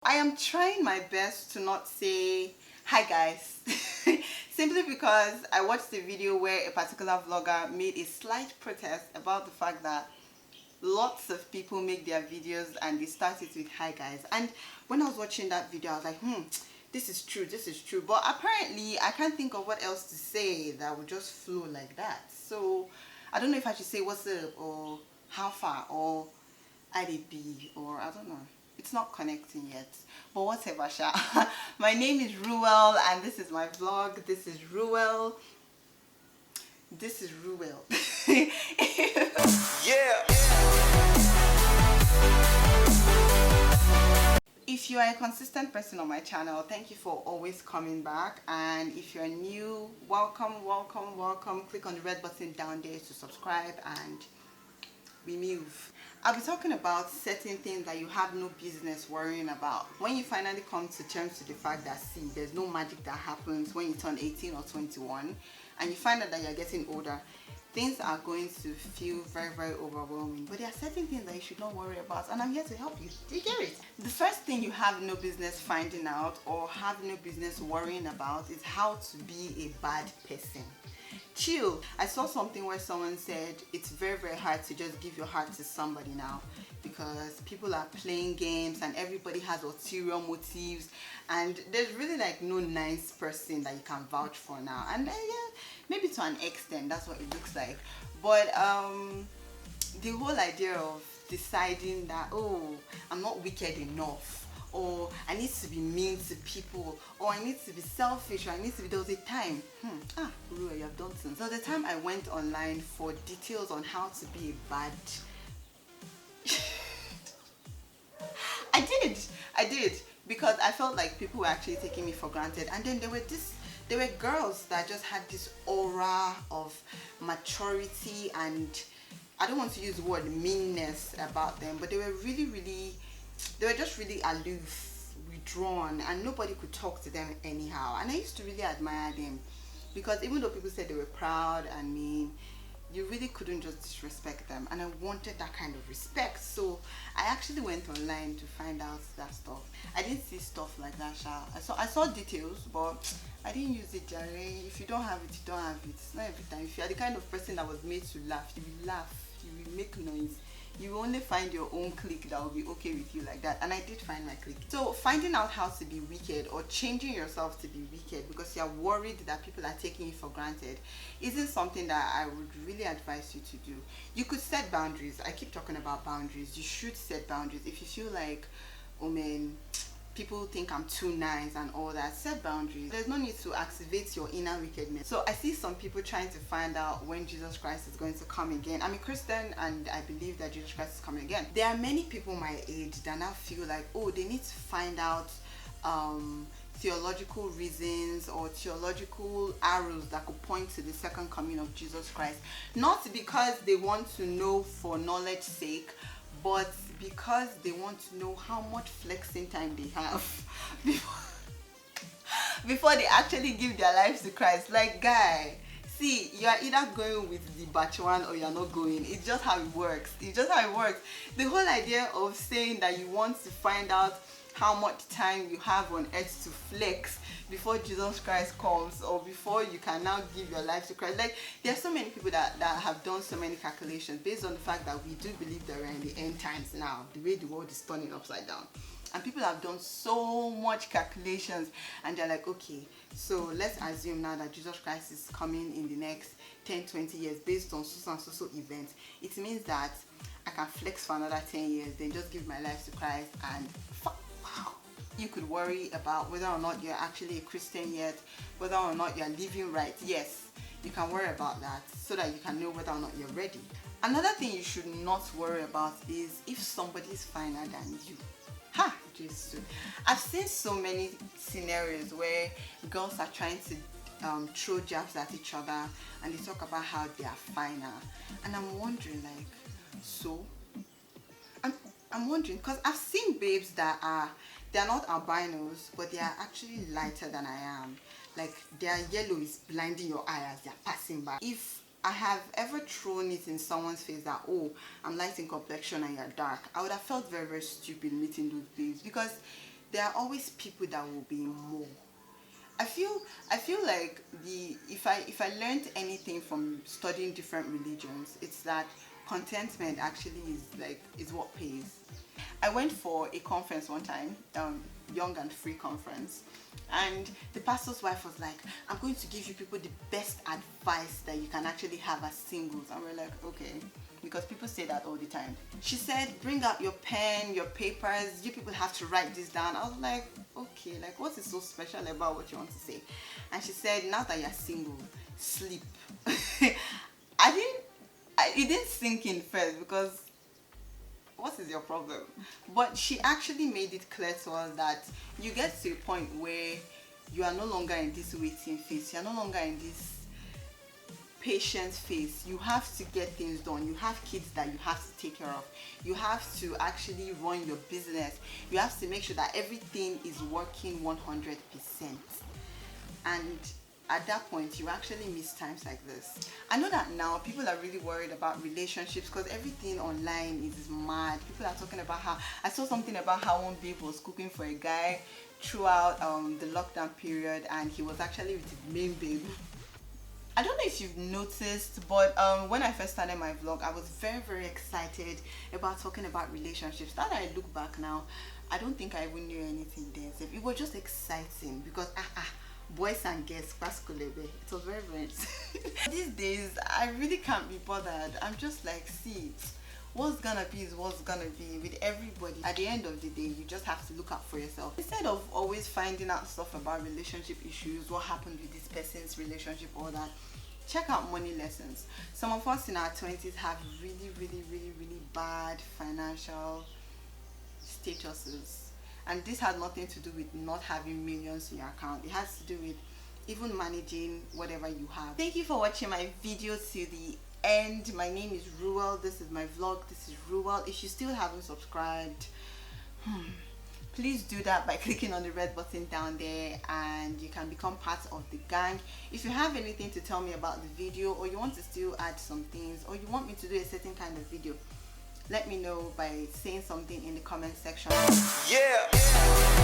I am trying my best to not say hi guys simply because I watched a video where a particular vlogger made a slight protest about the fact that lots of people make their videos and they start it with hi guys. And when I was watching that video I was like, this is true, but apparently I can't think of what else to say that would just flow like that. So I don't know if I should say what's up or how far or IDB or I don't know. It's not connecting yet, but whatever sha. My name is Ruel and this is my vlog. This is Ruel. Yeah. If you are a consistent person on my channel, thank you for always coming back, and if you're new, welcome. Click on the red button down there to subscribe and we move. I'll be talking about certain things that you have no business worrying about. When you finally come to terms with the fact that, see, there's no magic that happens when you turn 18 or 21 and you find out that you're getting older, things are going to feel very overwhelming. But there are certain things that you should not worry about, and I'm here to help you. Do you get it? The first thing you have no business finding out or have no business worrying about is how to be a bad person. Chill. I saw something where someone said it's very hard to just give your heart to somebody now because people are playing games and everybody has ulterior motives, and there's really like no nice person that you can vouch for now. And yeah, maybe to an extent that's what it looks like, but the whole idea of deciding that, oh, I'm not wicked enough, or I need to be mean to people, or I need to be selfish, or I need to be, there was a time, Rua, you have done things. So the time I went online for details on how to be a bad I did because I felt like people were actually taking me for granted. And then there were girls that just had this aura of maturity, and I don't want to use the word meanness about them, but they were they were just really aloof, withdrawn, and nobody could talk to them anyhow. And I used to really admire them because even though people said they were proud and mean, you really couldn't just disrespect them, and I wanted that kind of respect. So I actually went online to find out that stuff. I didn't see stuff like that, Sha. I saw details, but I didn't use it, Jare. If you don't have it, you don't have it. It's not every time. If you are the kind of person that was made to laugh, you will laugh, you will make noise. You will only find your own clique that will be okay with you like that. And I did find my clique. So finding out how to be wicked or changing yourself to be wicked because you're worried that people are taking you for granted isn't something that I would really advise you to do. You could set boundaries. I keep talking about boundaries. You should set boundaries. If you feel like, oh man, people think I'm too nice and all that, set boundaries. There's no need to activate your inner wickedness. So I see some people trying to find out when Jesus Christ is going to come again. I'm a Christian and I believe that Jesus Christ is coming again. There are many people my age that now feel like, oh, they need to find out theological reasons or theological arrows that could point to the second coming of Jesus Christ. Not because they want to know for knowledge's sake, but because they want to know how much flexing time they have before they actually give their lives to Christ. Like, guy, see, you are either going with the batch one or you're not going. It's just how it works. The whole idea of saying that you want to find out how much time you have on earth to flex before Jesus Christ comes, or before you can now give your life to Christ. Like, there are so many people that have done so many calculations based on the fact that we do believe that we're in the end times now, the way the world is turning upside down. And people have done so much calculations and they're like, okay, so let's assume now that Jesus Christ is coming in the next 10-20 years based on so and so events. It means that I can flex for another 10 years, then just give my life to Christ and you could worry about whether or not you're actually a Christian yet, whether or not you're living right. Yes, you can worry about that so that you can know whether or not you're ready. Another thing you should not worry about is if somebody is finer than you. Jesus. I've seen so many scenarios where girls are trying to throw jabs at each other and they talk about how they are finer. And I'm wondering, like, so? I'm wondering, because I've seen babes that they're not albinos, but they are actually lighter than I am. Like, their yellow is blinding your eye as they're passing by. If I have ever thrown it in someone's face that, oh, I'm light in complexion and you're dark, I would have felt very stupid meeting those babes, because there are always people that will be more. I feel like if I learned anything from studying different religions, it's that contentment actually is what pays. I went for a conference one time, Young and Free conference, and the pastor's wife was like, I'm going to give you people the best advice that you can actually have as singles. And we're like, okay, because people say that all the time. She said, bring out your pen, your papers, you people have to write this down. I was like, okay, like what is so special about what you want to say? And she said, now that you're single, sleep. It didn't sink in first because what is your problem? But she actually made it clear to us that you get to a point where you are no longer in this waiting phase, you are no longer in this patience phase. You have to get things done. You have kids that you have to take care of. You have to actually run your business. You have to make sure that everything is working 100%. And at that point, you actually miss times like this. I know that now people are really worried about relationships because everything online is mad. People are talking about how, I saw something about how one babe was cooking for a guy throughout the lockdown period, and he was actually with his main babe. I don't know if you've noticed, but when I first started my vlog, I was very excited about talking about relationships. Now that I look back now, I don't think I even knew anything then. It was just exciting because boys and girls, it was very These days, I really can't be bothered. I'm just like, see, what's gonna be is what's gonna be with everybody. At the end of the day, you just have to look out for yourself. Instead of always finding out stuff about relationship issues, what happened with this person's relationship, all that, check out money lessons. Some of us in our 20s have really bad financial statuses. And this has nothing to do with not having millions in your account. It has to do with even managing whatever you have. Thank you for watching my video to the end. My name is Ruel. This is my vlog. This is Ruel. If you still haven't subscribed, please do that by clicking on the red button down there, and you can become part of the gang. If you have anything to tell me about the video, or you want to still add some things, or you want me to do a certain kind of video, let me know by saying something in the comment section. Yeah.